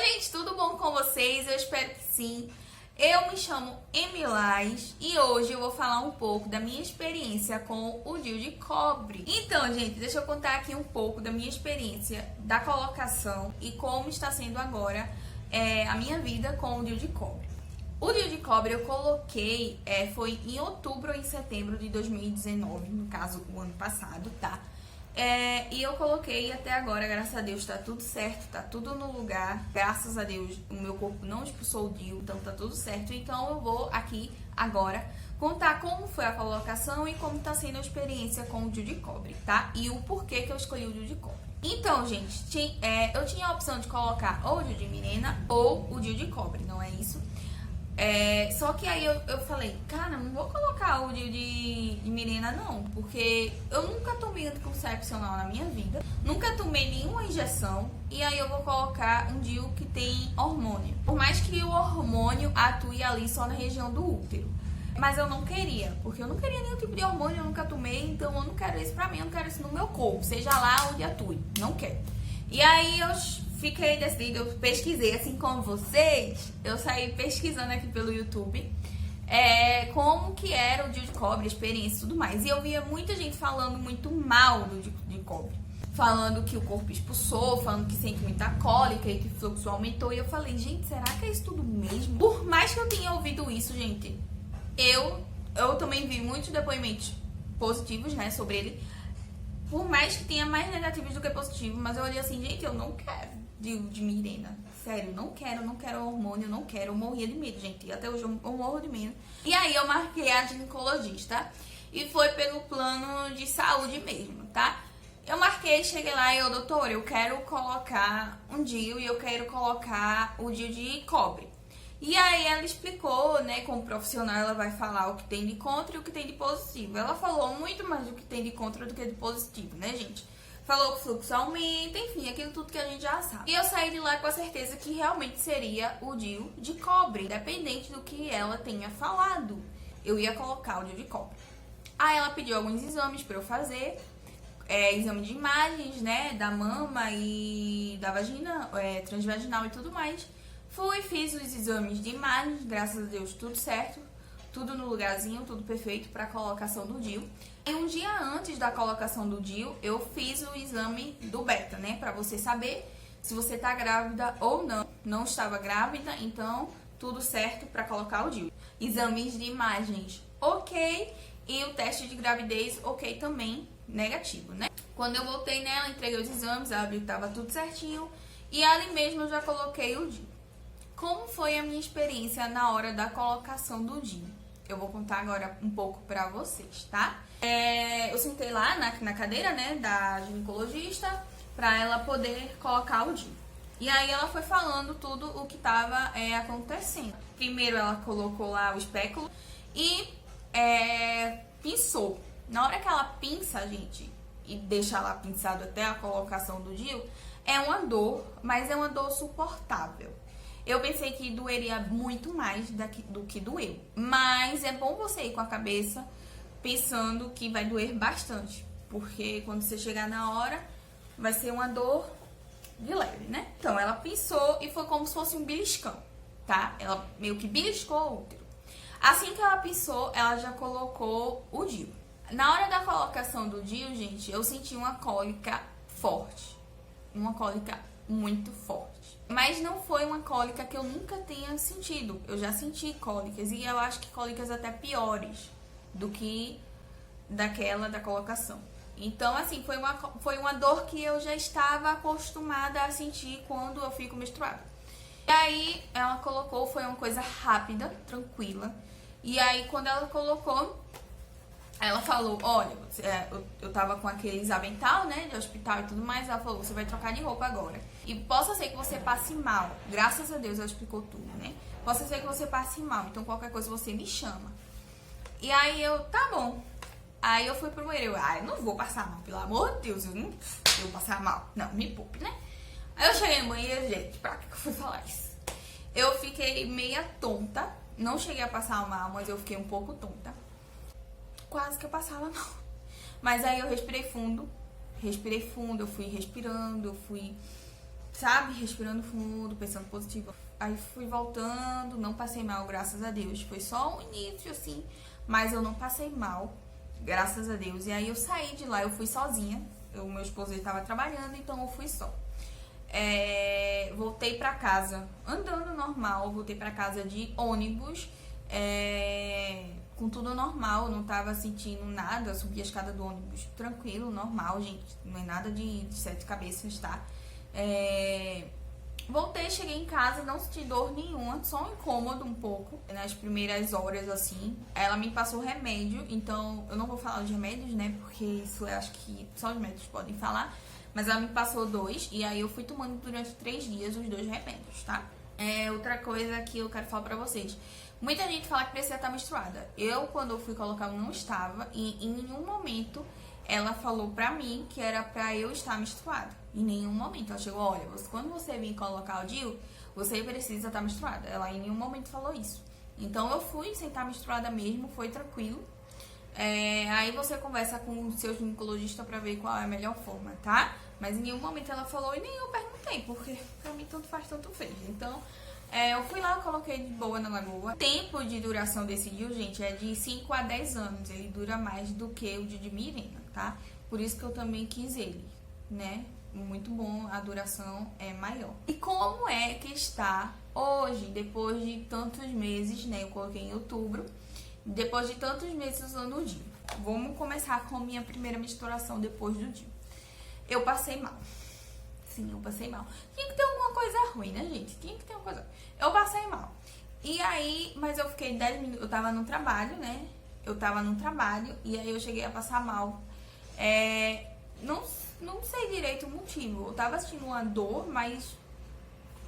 gente, tudo bom com vocês? Eu espero que sim. Eu me chamo Emilás e hoje eu vou falar um pouco da minha experiência com o DIU de cobre. Então, gente, deixa eu contar aqui um pouco da minha experiência da colocação e como está sendo agora a minha vida com o DIU de cobre. O DIU de cobre eu coloquei, foi em outubro ou em setembro de 2019, no caso, o ano passado, tá? E eu coloquei até agora, graças a Deus, tá tudo certo, tá tudo no lugar. Graças a Deus, o meu corpo não expulsou o DIU, então tá tudo certo. Então eu vou aqui agora contar como foi a colocação e como tá sendo a experiência com o DIU de cobre, tá? E o porquê que eu escolhi o DIU de cobre. Então, gente, eu tinha a opção de colocar ou o DIU de Mirena ou o DIU de cobre, não é isso? Só que aí eu falei, cara, não vou colocar o DIU de Mirena não, porque eu nunca tomei anticoncepcional na minha vida, nunca tomei nenhuma injeção, e aí eu vou colocar um DIU que tem hormônio. Por mais que o hormônio atue ali só na região do útero. Mas eu não queria, porque eu não queria nenhum tipo de hormônio, eu nunca tomei, então eu não quero isso pra mim, eu não quero isso no meu corpo, seja lá onde atue, não quero. E aí eu fiquei decidida, eu pesquisei, assim como vocês, eu saí pesquisando aqui pelo YouTube como que era o DIU de cobre, experiência e tudo mais. E eu via muita gente falando muito mal do DIU de cobre. Falando que o corpo expulsou, falando que sente muita cólica e que o fluxo aumentou. E eu falei, gente, será que é isso tudo mesmo? Por mais que eu tenha ouvido isso, gente, eu também vi muitos depoimentos positivos, né, sobre ele. Por mais que tenha mais negativos do que positivos, mas eu olhei assim, gente, eu não quero DIU de Mirena. Sério, não quero hormônio, não quero. Eu morria de medo, gente. Até hoje eu morro de medo. E aí eu marquei a ginecologista e foi pelo plano de saúde mesmo, tá? Eu marquei, cheguei lá e eu, doutora, eu quero colocar um DIU e eu quero colocar o DIU de cobre. E aí ela explicou, né, como profissional ela vai falar o que tem de contra e o que tem de positivo. Ela falou muito mais do que tem de contra do que de positivo, né, gente? Falou que o fluxo aumenta, enfim, aquilo tudo que a gente já sabe. E eu saí de lá com a certeza que realmente seria o DIU de cobre, independente do que ela tenha falado. Eu ia colocar o DIU de cobre. Aí ela pediu alguns exames pra eu fazer, exame de imagens, né, da mama e da vagina, transvaginal e tudo mais. Fiz os exames de imagens, graças a Deus tudo certo, tudo no lugarzinho, tudo perfeito para a colocação do DIU. E um dia antes da colocação do DIU, eu fiz o exame do beta, né, para você saber se você tá grávida ou não. Não estava grávida, então tudo certo para colocar o DIU. Exames de imagens, ok, e o teste de gravidez, ok também, negativo, né? Quando eu voltei nela, entreguei os exames, ela viu que tava tudo certinho e ali mesmo eu já coloquei o DIU. Como foi a minha experiência na hora da colocação do DIU? Eu vou contar agora um pouco pra vocês, tá? Eu sentei lá na cadeira, né, da ginecologista pra ela poder colocar o DIU. E aí ela foi falando tudo o que tava acontecendo. Primeiro ela colocou lá o espéculo e pinçou. Na hora que ela pinça, gente, e deixa lá pinçado até a colocação do DIU, é uma dor, mas é uma dor suportável. Eu pensei que doeria muito mais do que doeu. Mas é bom você ir com a cabeça pensando que vai doer bastante. Porque quando você chegar na hora, vai ser uma dor de leve, né? Então, ela pinçou e foi como se fosse um beliscão, tá? Ela meio que beliscou o útero. Assim que ela pinçou, ela já colocou o DIU. Na hora da colocação do DIU, gente, eu senti uma cólica forte. Uma cólica muito forte. Mas não foi uma cólica que eu nunca tenha sentido. Eu já senti cólicas e eu acho que cólicas até piores do que daquela da colocação. Então, assim, foi uma dor que eu já estava acostumada a sentir quando eu fico menstruada. E aí, ela colocou, foi uma coisa rápida, tranquila. E aí, quando ela colocou, ela falou, olha, eu tava com aqueles avental, né, de hospital e tudo mais. Ela falou, você vai trocar de roupa agora. E possa ser que você passe mal. Graças a Deus ela explicou tudo, né? Possa ser que você passe mal, então qualquer coisa você me chama. E aí tá bom. Aí eu fui pro banheiro, eu não vou passar mal, pelo amor de Deus, eu não vou passar mal. Não, me poupe, né? Aí eu cheguei no banheiro, gente, pra que eu fui falar isso? Eu fiquei meia tonta, não cheguei a passar mal, mas eu fiquei um pouco tonta. Quase que eu passava mal. Mas aí eu respirei fundo, eu fui respirando, eu fui sabe, respirando fundo, pensando positivo. Aí fui voltando, não passei mal, graças a Deus. Foi só um início, assim, mas eu não passei mal, graças a Deus. E aí eu saí de lá, eu fui sozinha. O meu esposo estava trabalhando, então eu fui só. Voltei pra casa andando normal, voltei pra casa de ônibus, com tudo normal, não tava sentindo nada, subi a escada do ônibus tranquilo, normal, gente, não é nada de sete cabeças, tá? Voltei, cheguei em casa, não senti dor nenhuma, só um incômodo um pouco nas primeiras horas, assim. Ela me passou remédio, então eu não vou falar os remédios, né, porque isso eu acho que só os médicos podem falar. Mas ela me passou 2 e aí eu fui tomando durante 3 dias os 2 remédios, tá? Outra coisa que eu quero falar pra vocês. Muita gente fala que precisa estar menstruada. Eu, quando eu fui colocar, eu não estava. E em nenhum momento ela falou pra mim que era pra eu estar menstruada. Em nenhum momento. Ela chegou, olha, quando você vir colocar o DIU, você precisa estar menstruada. Ela em nenhum momento falou isso. Então eu fui sem estar menstruada mesmo, foi tranquilo. Aí você conversa com o seu ginecologista pra ver qual é a melhor forma, tá? Mas em nenhum momento ela falou e nem eu perguntei, porque pra mim tanto faz, tanto fez. Então, eu fui lá, coloquei de boa na lagoa. O tempo de duração desse DIU, gente, é de 5 a 10 anos. Ele dura mais do que o de Mirena, tá? Por isso que eu também quis ele, né? Muito bom, a duração é maior. E como é que está hoje, depois de tantos meses, né? Eu coloquei em outubro. Depois de tantos meses usando o DIU. Vamos começar com a minha primeira menstruação depois do DIU. Eu passei mal. Sim, eu passei mal. Tinha que ter alguma coisa ruim, né, gente? Tinha que ter uma coisa ruim. Eu passei mal. E aí, mas eu fiquei 10 minutos. Eu tava no trabalho, né? Eu tava no trabalho e aí eu cheguei a passar mal. Não sei direito o motivo. Eu tava sentindo uma dor, mas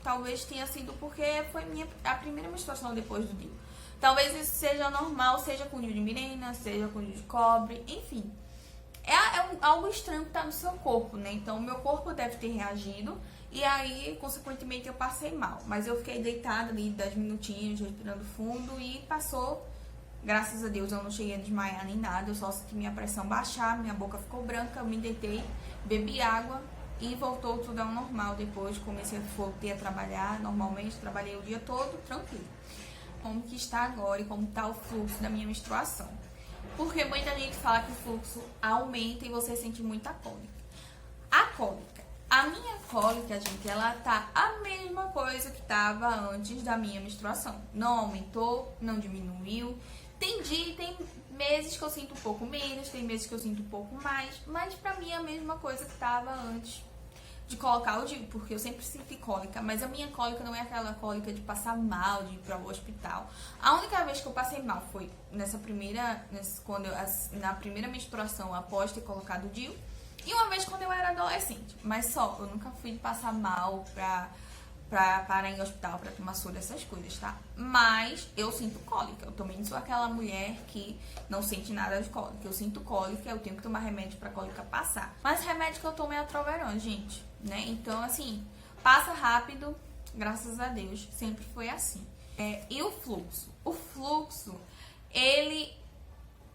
talvez tenha sido porque foi a primeira menstruação depois do DIU. Talvez isso seja normal, seja com DIU de Mirena, seja com DIU de cobre, enfim. Algo estranho que tá no seu corpo, né? Então, o meu corpo deve ter reagido e aí, consequentemente, eu passei mal. Mas eu fiquei deitada ali 10 minutinhos, respirando fundo e passou. Graças a Deus, eu não cheguei a desmaiar nem nada. Eu só senti minha pressão baixar, minha boca ficou branca, eu me deitei, bebi água e voltou tudo ao normal. Depois, voltei a trabalhar normalmente, trabalhei o dia todo, tranquilo. Como que está agora e como está o fluxo da minha menstruação. Porque muita gente fala que o fluxo aumenta e você sente muita cólica. A cólica. A minha cólica, gente, ela tá a mesma coisa que tava antes da minha menstruação. Não aumentou, não diminuiu. Tem meses que eu sinto um pouco menos, tem meses que eu sinto um pouco mais. Mas pra mim é a mesma coisa que tava antes de colocar o DIU, porque eu sempre senti cólica, mas a minha cólica não é aquela cólica de passar mal, de ir para o hospital. A única vez que eu passei mal foi na primeira menstruação após ter colocado o DIU, e uma vez quando eu era adolescente, mas só, eu nunca fui passar mal pra parar em hospital, pra tomar soro, essas coisas, tá? Mas eu sinto cólica, eu também sou aquela mulher que não sente nada de cólica. Eu sinto cólica, eu tenho que tomar remédio pra cólica passar. Mas o remédio que eu tomo é Atroveron, gente, né? Então, assim, passa rápido, graças a Deus, sempre foi assim. E o fluxo? O fluxo, ele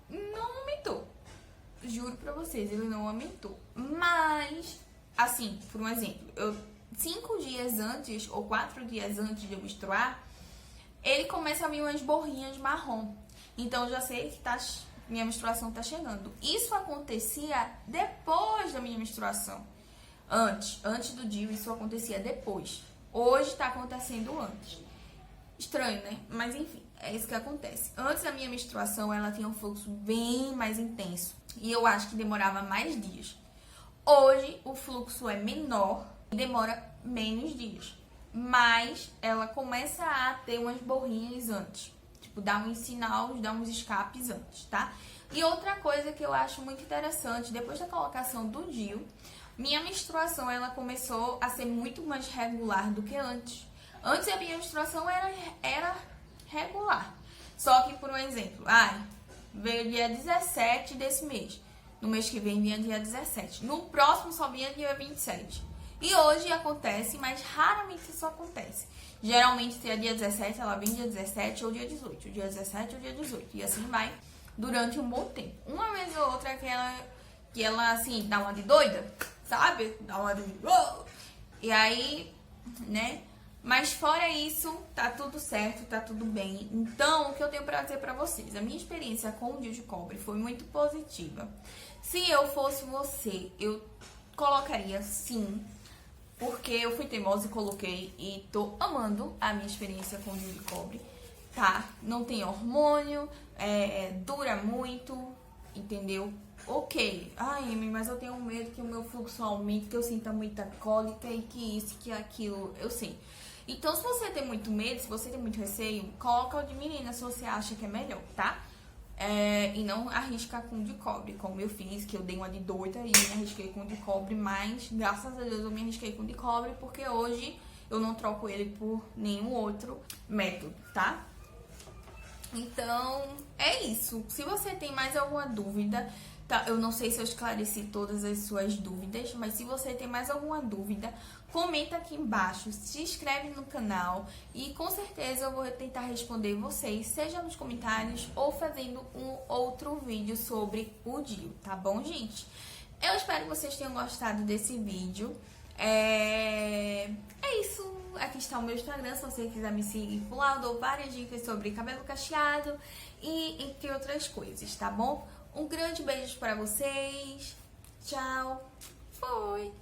não aumentou. Juro pra vocês, ele não aumentou. Mas, assim, por um exemplo, 5 dias antes ou 4 dias antes de eu menstruar, ele começa a vir umas borrinhas marrom. Então eu já sei que minha menstruação tá chegando. Isso acontecia depois da minha menstruação. Antes do DIU, isso acontecia depois. Hoje tá acontecendo antes. Estranho, né? Mas enfim, é isso que acontece. Antes da minha menstruação, ela tinha um fluxo bem mais intenso. E eu acho que demorava mais dias. Hoje, o fluxo é menor e demora menos dias. Mas ela começa a ter umas borrinhas antes. Tipo, dá uns sinais, dá uns escapes antes, tá? E outra coisa que eu acho muito interessante, depois da colocação do DIU, minha menstruação, ela começou a ser muito mais regular do que antes. Antes a minha menstruação era regular. Só que, por um exemplo, veio dia 17 desse mês. No mês que vem vinha dia 17. No próximo só vinha dia 27. E hoje acontece, mas raramente isso acontece. Geralmente, se é dia 17, ela vem dia 17 ou dia 18. Dia 17 ou dia 18. E assim vai durante um bom tempo. Uma vez ou outra que ela assim, dá uma de doida, sabe? Dá uma de... E aí, né? Mas fora isso, tá tudo certo, tá tudo bem. Então, o que eu tenho pra dizer pra vocês? A minha experiência com o DIU de cobre foi muito positiva. Se eu fosse você, eu colocaria sim, porque eu fui teimosa e coloquei e tô amando a minha experiência com o DIU de cobre, tá? Não tem hormônio, dura muito, entendeu? Ok, ai, Amy, mas eu tenho medo que o meu fluxo aumente, que eu sinta muita cólica e que isso, que aquilo, eu sei. Então, se você tem muito medo, se você tem muito receio, coloca o de menina se você acha que é melhor, tá? E não arrisca com o de cobre, como eu fiz, que eu dei uma de doida e me arrisquei com o de cobre, mas graças a Deus eu me arrisquei com o de cobre, porque hoje eu não troco ele por nenhum outro método, tá? Então, é isso. Se você tem mais alguma dúvida, tá? Eu não sei se eu esclareci todas as suas dúvidas, mas se você tem mais alguma dúvida, comenta aqui embaixo, se inscreve no canal e com certeza eu vou tentar responder vocês, seja nos comentários ou fazendo um outro vídeo sobre o DIU, tá bom, gente? Eu espero que vocês tenham gostado desse vídeo. É isso. Aqui está o meu Instagram, se você quiser me seguir por lá, eu dou várias dicas sobre cabelo cacheado e entre outras coisas, tá bom? Um grande beijo pra vocês. Tchau. Fui.